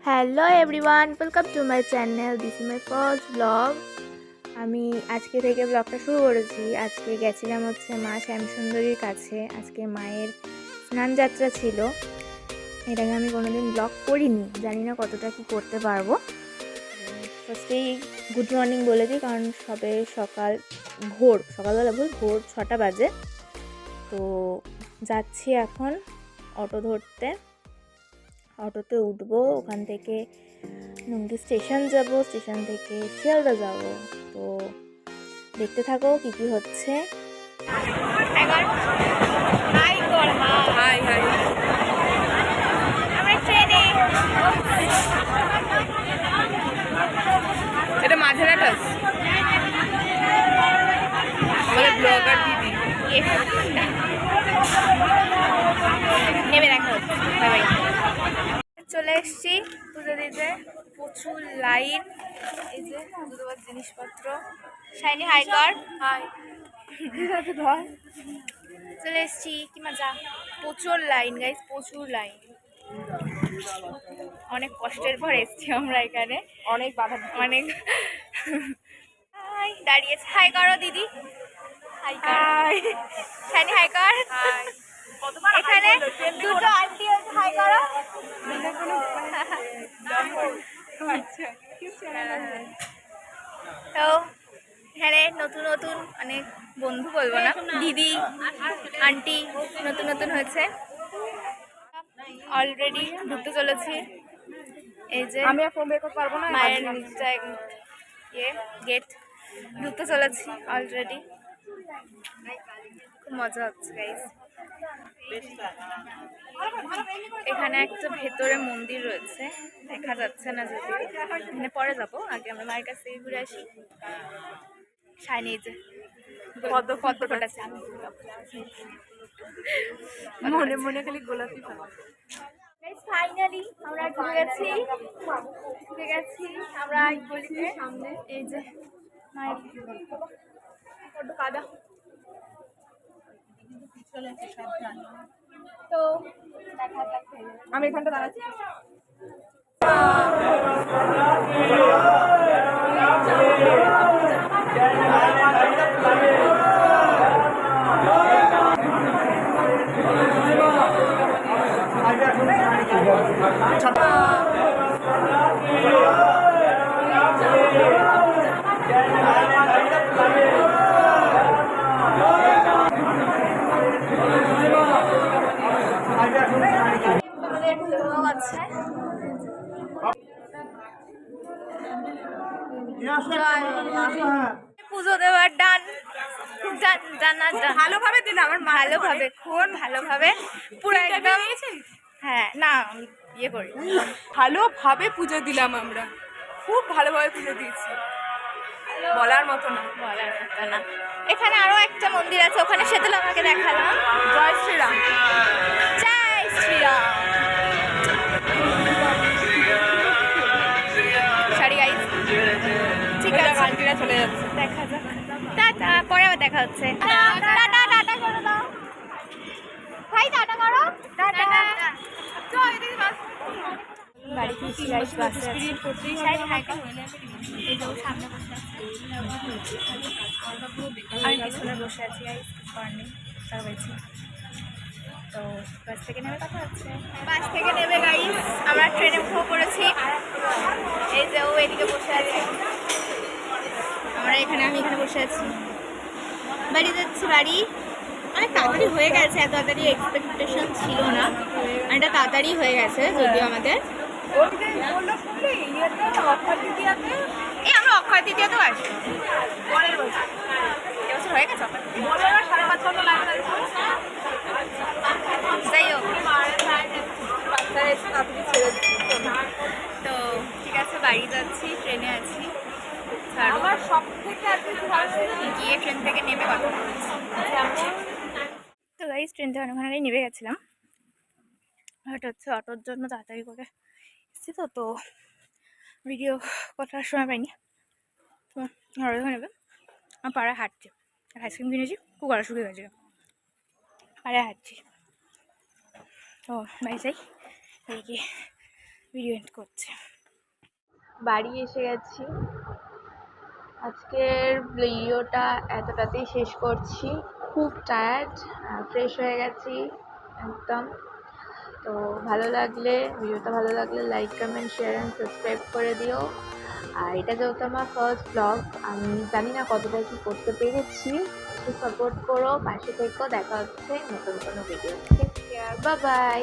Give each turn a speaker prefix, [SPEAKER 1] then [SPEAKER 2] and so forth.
[SPEAKER 1] Hello everyone, welcome to my channel. This is my first blog. আমি আজকে থেকে ব্লগটা শুরু করেছি। আজকে গেছিলাম হচ্ছে মা শ্যামসুন্দরীর কাছে। আজকে মায়ের স্নান যাত্রা ছিল। এর আগে আমি কোনোদিন ব্লগ করিনি, জানি না কতটা কি করতে পারবো। ফার্স্টেই গুড মর্নিং বলে দিই, কারণ সকালবেলা ভোর 6টা বাজে। তো যাচ্ছি এখন অটো ধরতে। অটোতে উঠবো, ওখান থেকে নন্দী স্টেশন যাব, স্টেশন থেকে শিয়ালদা যাব। তো দেখতে থাকো কি কি হচ্ছে।
[SPEAKER 2] এটা মাঝেরাটাস আমাদের ব্লগার দিদি
[SPEAKER 1] নেমে দেখা হচ্ছে। চলে এসছি পুজো দিতে। প্রচুর লাইন। এই যে পুজো দেওয়ার জিনিসপত্র। শাইনি হাই কর। হাই। চলে এসছি, কি মজা। প্রচুর লাইন গাইস, প্রচুর লাইন। অনেক কষ্টের পর এসছি আমরা এখানে।
[SPEAKER 2] অনেক বাধা
[SPEAKER 1] অনেক দাঁড়িয়েছে। হাই করো দিদি। হাই কর। শাইনি হাই কর। এখানে দুটো আন্টি আছে, হাই করো। তো এখানে নতুন নতুন অনেক বন্ধু, বলবো না, দিদি আন্টি নতুন নতুন হয়েছে। অলরেডি ঢুকতে চলেছি। এই যে
[SPEAKER 2] আমি আর ফোন বের করতে পারবো না।
[SPEAKER 1] মায়ের গেট ঢুকতে চলেছি অলরেডি। খুব মজা হচ্ছে গাইস। এখানে একটা ভেতরে মন্দির রয়েছে, দেখা যাচ্ছে না যদি। এখানে পরে যাবো, আগে আমরা মায়ের কাছ থেকে ঘুরে আসি। শাইনি যে পদ্ম ফোটাচ্ছে,
[SPEAKER 2] মনে মনে খালি গোলাপি
[SPEAKER 1] ফাইনালি আমরা ঢুকে গেছি আমরা গলিতে সামনে। এই যে মায়ের বড্ড কাদা। তো
[SPEAKER 2] আমি এখানটা দাঁড়াচ্ছি।
[SPEAKER 1] আছে পুজো দেওয়ার ডান।
[SPEAKER 2] ভালোভাবে দিন আমার
[SPEAKER 1] ভালোভাবে, খুব ভালোভাবে, পুরো একদম। হ্যাঁ, না আমি ইয়ে করি।
[SPEAKER 2] ভালোভাবে পুজো দিলাম আমরা, খুব ভালোভাবে পুজো দিয়েছি, বলার মতো না।
[SPEAKER 1] বলার মতো না। এখানে আরো একটা মন্দির আছে, ওখানে সেদিন আমাকে দেখালাম।
[SPEAKER 2] জয় শ্রীরাম।
[SPEAKER 1] জয় শ্রীরাম। সরি গাইস, ঠিক আছে,
[SPEAKER 2] আন্টিরা চলে যাচ্ছে।
[SPEAKER 1] দেখা যাক। টাটা, পরে আবার দেখা হচ্ছে। টাটা টাটা করে দাও ভাই, টাটা করো। টাটা। বাড়ি ফিরছি গাইস, বাসে আছি। শাইনি হাই কর। এই যে সামনে বসে আছে, আমি পিছনে বসে আছি গাইস। মর্নিং তার হয়েছে। তো বাস থেকে নেমে কথা হচ্ছে। বাস থেকে নেমে গাইস আমরা ট্রেনে উঠে পড়েছি। এই যে ও এদিকে বসে আছে, আমি এখানে বসে আছি। বাড়ি যাচ্ছি। বাড়ি অনেক তাড়াতাড়ি হয়ে গেছে, এত তাড়াতাড়ি এক্সপেকটেশন ছিল না। এটা তাড়াতাড়ি হয়ে গেছে যদিও আমাদের। এই আমরা অক্ষয় তৃতীয়াতেও আসবো। এবছর হয়ে গেছে যাই হোক। তো ঠিক আছে, বাড়ি যাচ্ছি, ট্রেনে আছি।
[SPEAKER 2] আমার সব থেকে
[SPEAKER 1] গিয়ে ট্রেন থেকে নেমে কথা বলছি। তো গাইস ট্রেন থেকে অনেকখানে নেমে গেছিলাম। এটা হচ্ছে অটোর জন্য তাড়াতাড়ি করে এসেছি। তো ভিডিও করার সময় পাইনি। তো ঘরে নেবে আমার পাড়ায় হাঁটছি, আইসক্রিম কিনেছি, খুব গলা শুকিয়ে গেছে, পাড়ায় হাঁটছি। তো বাড়ি যাই, ভিডিও এন্ড করছি। বাড়ি এসে গেছি, আজকের ভিডিওটা এতটাতেই শেষ করছি। খুব টায়ার্ড, ফ্রেশ হয়ে গেছি একদম। তো ভিডিওটা ভালো লাগলে like comment share and subscribe করে দিও। আর এটা যেহেতু আমার ফার্স্ট ব্লগ, আমি জানি না কতটা কি করতে পেরেছি, একটু সাপোর্ট করো, পাশে থেকো। দেখা হচ্ছে নতুন কোনো video. Take care, bye by.